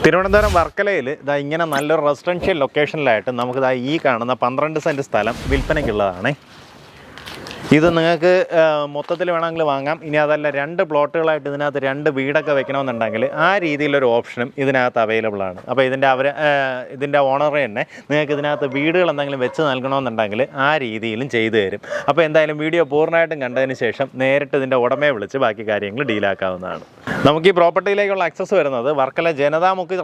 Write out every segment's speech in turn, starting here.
തിരുവനന്തപുരം വർക്കലയിൽ ഇതാ ഇങ്ങനെ നല്ലൊരു റെസിഡൻഷ്യൽ ലൊക്കേഷനിലായിട്ട് നമുക്കിതാ ഈ കാണുന്ന 12 സെൻറ്റ് സ്ഥലം വിൽപ്പനയ്ക്കുള്ളതാണ്. ഇത് നിങ്ങൾക്ക് മൊത്തത്തിൽ വേണമെങ്കിൽ വാങ്ങാം. ഇനി അതല്ല 2 പ്ലോട്ടുകളായിട്ട് ഇതിനകത്ത് 2 വീടൊക്കെ വെക്കണമെന്നുണ്ടെങ്കിൽ ആ രീതിയിലൊരു ഓപ്ഷനും ഇതിനകത്ത് അവൈലബിൾ ആണ്. അപ്പോൾ ഇതിൻ്റെ ഓണർ തന്നെ നിങ്ങൾക്ക് ഇതിനകത്ത് വീടുകൾ എന്തെങ്കിലും വെച്ച് നൽകണമെന്നുണ്ടെങ്കിൽ ആ രീതിയിലും ചെയ്തു തരും. അപ്പോൾ എന്തായാലും വീഡിയോ പൂർണ്ണമായിട്ടും കണ്ടതിന് ശേഷം നേരിട്ട് ഇതിൻ്റെ ഉടമയെ വിളിച്ച് ബാക്കി കാര്യങ്ങൾ ഡീലാക്കാവുന്നതാണ്. നമുക്ക് ഈ പ്രോപ്പർട്ടിയിലേക്കുള്ള ആക്സസ് വരുന്നത് വർക്കല ജനതാമുക്ക്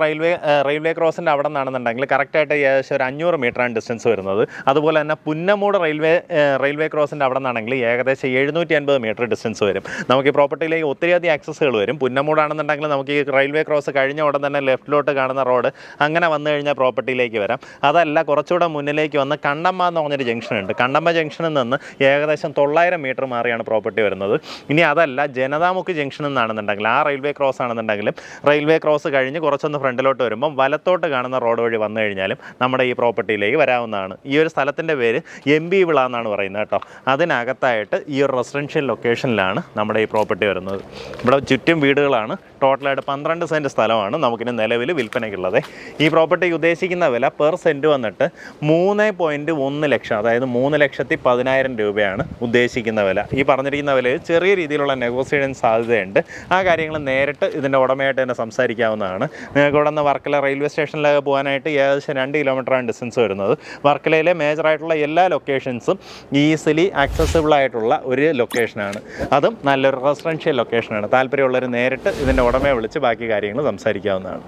റെയിൽവേ ക്രോസിൻ്റെ അവിടെ നിന്നാണെന്നുണ്ടെങ്കിൽ കറക്റ്റായിട്ട് ഏകദേശം ഒരു 500 മീറ്ററാണ് ഡിസ്റ്റൻസ് വരുന്നത്. അതുപോലെ തന്നെ പുന്നമൂട് റെയിൽവേ ക്രോസിൻ്റെ അവിടെ നിന്നാണെങ്കിൽ ഏകദേശം 750 മീറ്റർ ഡിസ്റ്റൻസ് വരും. നമുക്ക് ഈ പ്രോപ്പർട്ടിയിലേക്ക് ഒത്തിരിയധികം ആക്സസുകൾ വരും. പുന്നമൂടാണെന്നുണ്ടെങ്കിൽ നമുക്ക് ഈ റെയിൽവേ ക്രോസ് കഴിഞ്ഞ ഉടൻ തന്നെ ലെഫ്റ്റിലോട്ട് കാണുന്ന റോഡ് അങ്ങനെ വന്നു കഴിഞ്ഞാൽ പ്രോപ്പർട്ടിയിലേക്ക് വരാം. അതല്ല കുറച്ചുകൂടെ മുന്നിലേക്ക് വന്ന് കണ്ടമ്മ എന്ന് പറഞ്ഞൊരു ജംഗ്ഷൻ ഉണ്ട്. കണ്ടമ്മ ജംഗ്ഷനിൽ നിന്ന് ഏകദേശം 900 മീറ്റർ മാറിയാണ് പ്രോപ്പർട്ടി വരുന്നത്. ഇനി അതല്ല ജനതാമുക്ക് ജംഗ്ഷനിൽ നിന്നാണെന്നുണ്ടെങ്കിൽ ആ റെയിൽവേ ക്രോസ് ആണെന്നുണ്ടെങ്കിലും റെയിൽവേ ക്രോസ് കഴിഞ്ഞ് കുറച്ചൊന്ന് ഫ്രണ്ടിലോട്ട് വരുമ്പം വലത്തോട്ട് കാണുന്ന റോഡ് വഴി വന്നു കഴിഞ്ഞാലും നമ്മുടെ ഈ പ്രോപ്പർട്ടിയിലേക്ക് വരാവുന്നതാണ്. ഈ ഒരു സ്ഥലത്തിൻ്റെ പേര് എംബി വിള എന്നാണ് പറയുന്നത് കേട്ടോ. അതിനകത്തായിട്ട് ഈ ഒരു റെസിഡൻഷ്യൽ ലൊക്കേഷനിലാണ് നമ്മുടെ ഈ പ്രോപ്പർട്ടി വരുന്നത്. ഇവിടെ ചുറ്റും വീടുകളാണ്. ടോട്ടലായിട്ട് 12 സെൻറ്റ് സ്ഥലമാണ് നമുക്കിന് നിലവിൽ വിൽപ്പനയ്ക്കുള്ളത്. ഈ പ്രോപ്പർട്ടിക്ക് ഉദ്ദേശിക്കുന്ന വില പെർ സെൻറ്റ് വന്നിട്ട് 3.1 ലക്ഷം, അതായത് 3,10,000 രൂപയാണ് ഉദ്ദേശിക്കുന്ന വില. ഈ പറഞ്ഞിരിക്കുന്ന വിലയിൽ ചെറിയ രീതിയിലുള്ള നെഗോസിയേഷൻ സാധ്യതയുണ്ട്. ആ കാര്യങ്ങൾ നേരിട്ട് ഇതിൻ്റെ ഉടമയായിട്ട് തന്നെ സംസാരിക്കാവുന്നതാണ്. നിങ്ങൾക്ക് ഇവിടെ നിന്ന് വർക്കല റെയിൽവേ സ്റ്റേഷനിലേക്ക് പോകാനായിട്ട് ഏകദേശം 2 കിലോമീറ്ററാണ് ഡിസ്റ്റൻസ് വരുന്നത്. വർക്കലയിലെ മേജറായിട്ടുള്ള എല്ലാ ലൊക്കേഷൻസും ഈസിലി ആക്സസിബിൾ ആയിട്ടുള്ള ഒരു ലൊക്കേഷനാണ്. അതും നല്ലൊരു റെസിഡൻഷ്യൽ ലൊക്കേഷനാണ്. താല്പര്യമുള്ളവർ നേരിട്ട് ഇതിൻ്റെ ഉടമയെ വിളിച്ച് ബാക്കി കാര്യങ്ങൾ സംസാരിക്കാവുന്നതാണ്.